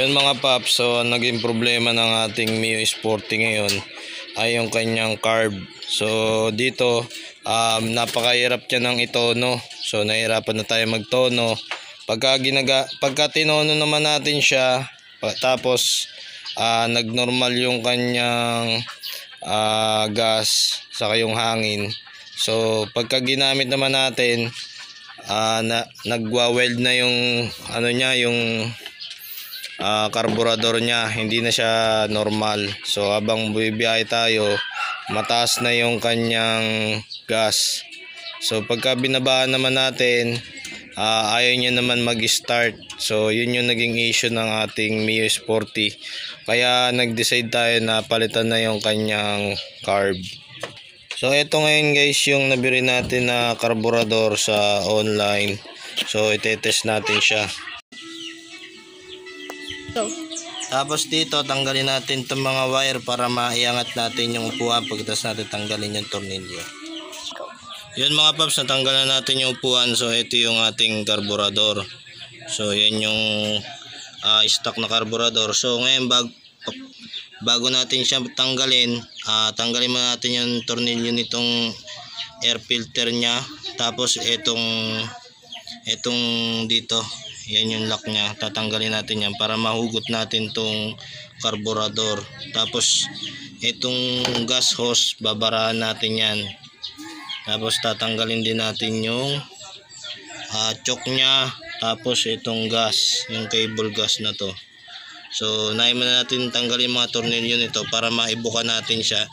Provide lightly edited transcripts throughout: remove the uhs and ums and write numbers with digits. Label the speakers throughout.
Speaker 1: Yun mga paps, so naging problema ng ating Mio Sporty ngayon ay yung kanyang carb. So dito napakahirap niya ng itono. So nahirapan na tayo magtono. Pagka tinono naman natin siya, tapos nagnormal yung kanyang gas saka yung hangin. So pagka ginamit naman natin, nagwa-weld na yung yung karburador niya, hindi na siya normal. So habang bumibiyahe tayo, mataas na yung kanyang gas. So pagka binabaan naman natin, ayaw niya naman mag-start. So yun yung naging issue ng ating Mio Sporty. Kaya nag-decide tayo na palitan na yung kanyang carb. So ito ngayon guys yung nabili natin na karburador sa online. So itetest natin siya. Tapos dito tanggalin natin itong mga wire para maiangat natin yung upuan pagkatapos natin tanggalin yung tornilyo. Yun mga paps, natanggalan natin yung upuan. So ito yung ating karburador. So yan yung stock na karburador. So ngayon bago natin siya tanggalin, tanggalin muna natin yung tornilyo nitong air filter nya. Tapos itong dito, yan yung lock nya, tatanggalin natin yan para mahugot natin tong karburador. Tapos itong gas hose, babarahan natin yan. Tapos tatanggalin din natin yung choke nya. Tapos itong gas, yung cable gas na to. So nahin na natin tanggalin mga tornilyo nito para maibuka natin siya,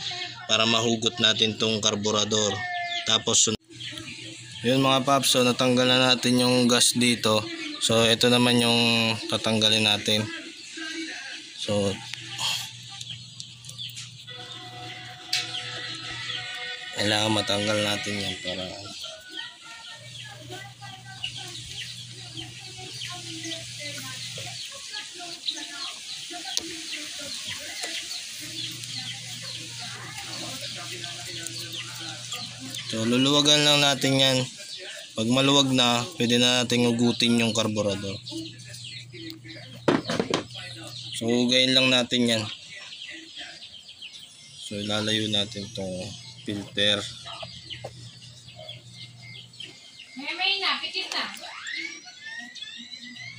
Speaker 1: para mahugot natin tong karburador. Tapos yun mga paps, so natanggal na natin yung gas dito. So ito naman yung tatanggalin natin. So kailangan matanggal natin yan para so luluwagan lang natin yan. Pag maluwag na, pwede na natin ugutin yung karburador. So hugayin lang natin yan. So ilalayo natin itong filter.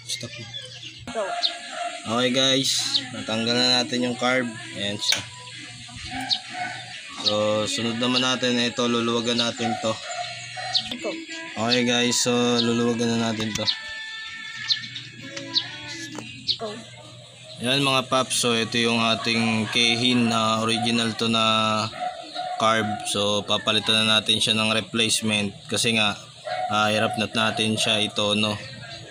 Speaker 1: Stop. Okay guys, natanggal na natin yung carb. Ayan siya. So sunod naman natin ito, luluwagan natin to. Okay guys, so luluwagan na natin to. Yan mga paps, so ito yung ating Keihin na original to na carb. So papalitan na natin siya ng replacement kasi nga hirap natin siya ito, no.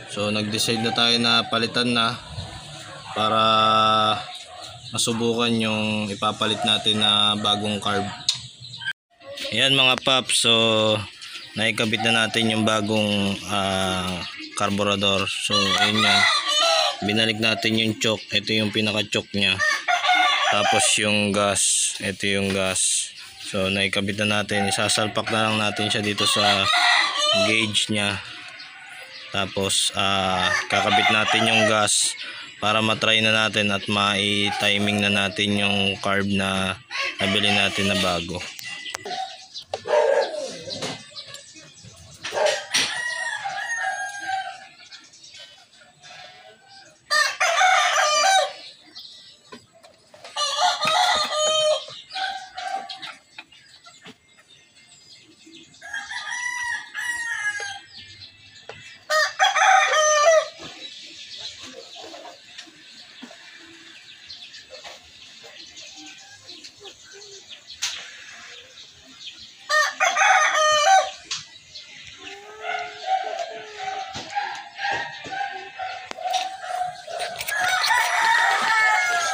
Speaker 1: So nag-decide na tayo na palitan na para masubukan yung ipapalit natin na bagong carb. Yan mga paps, so naikabit na natin yung bagong karburador. So ayun yan, binalik natin yung choke. Ito yung pinaka choke nya. Tapos yung gas, ito yung gas. So naikabit na natin, isasalpak na lang natin siya dito sa gauge nya. Tapos kakabit natin yung gas para matry na natin at mai-timing na natin yung carb na nabili natin na bago.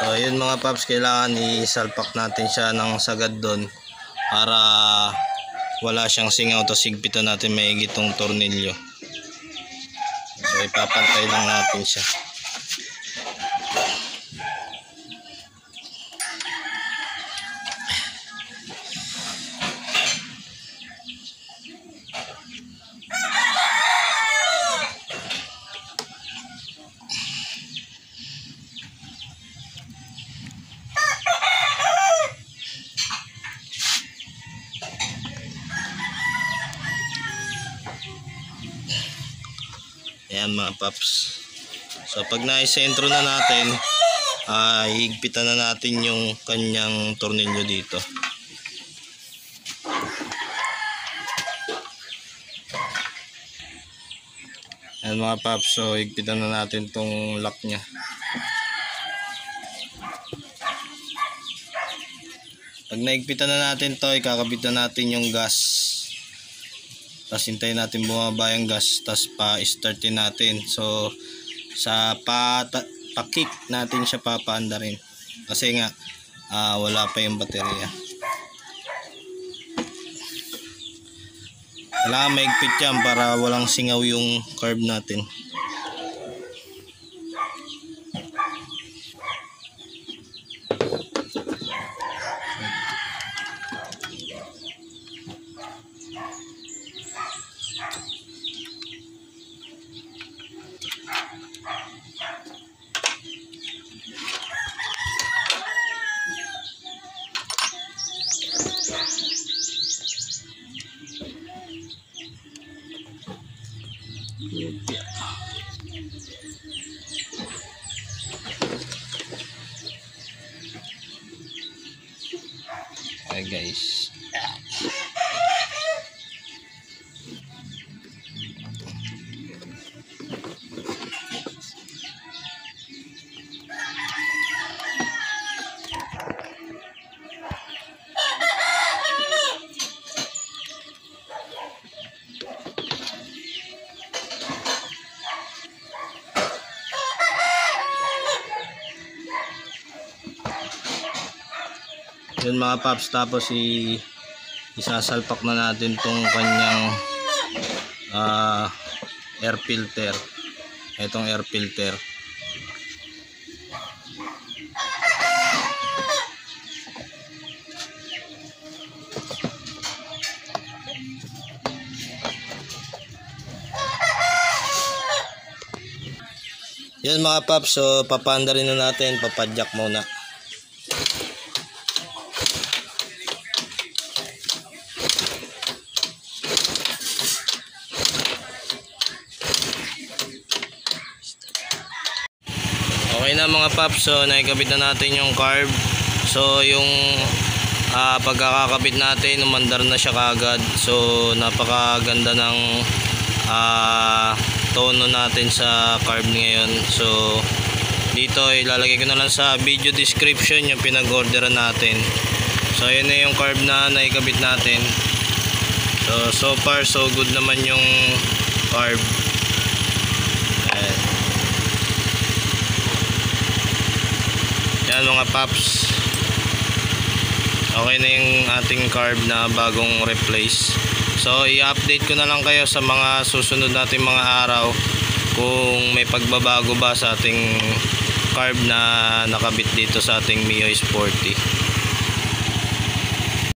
Speaker 1: So ayun mga paps, kailangan isalpak natin siya ng sagad doon para wala siyang singaw. Tapos higpitan natin maigi itong tornilyo. So ipapantay lang natin siya. Ayan mga paps. So pag naisentro na natin, higpitan na natin yung kanyang tornilyo dito. Ayan mga paps, so higpitan na natin tong lock nya. Pag naigpitan na natin to, ikakabit na natin yung gas. Tapos hintayin natin bumaba yung gas, tapos pa-startin natin. So sa pa-kick natin siya papaanda rin. Kasi nga wala pa yung baterya. Kailangan maigpit yan para walang singaw yung carb natin. Okay guys. Yun mga paps, tapos isasalpak na natin tong kanyang air filter. Itong air filter. Yun mga paps, so papanda rin na natin, papadyak muna. Okay na mga paps, so naikabit na natin yung carb. So yung pagkakakabit natin, umandar na siya kagad. So napakaganda ng tono natin sa carb ngayon. So dito ilalagay ko na lang sa video description yung pinag-orderan natin. So yun na yung carb na naikabit natin. So far so good naman yung carb. Yan mga paps, okay na yung ating carb na bagong replace. So i-update ko na lang kayo sa mga susunod nating mga araw kung may pagbabago ba sa ating carb na nakabit dito sa ating MIUI Sporty.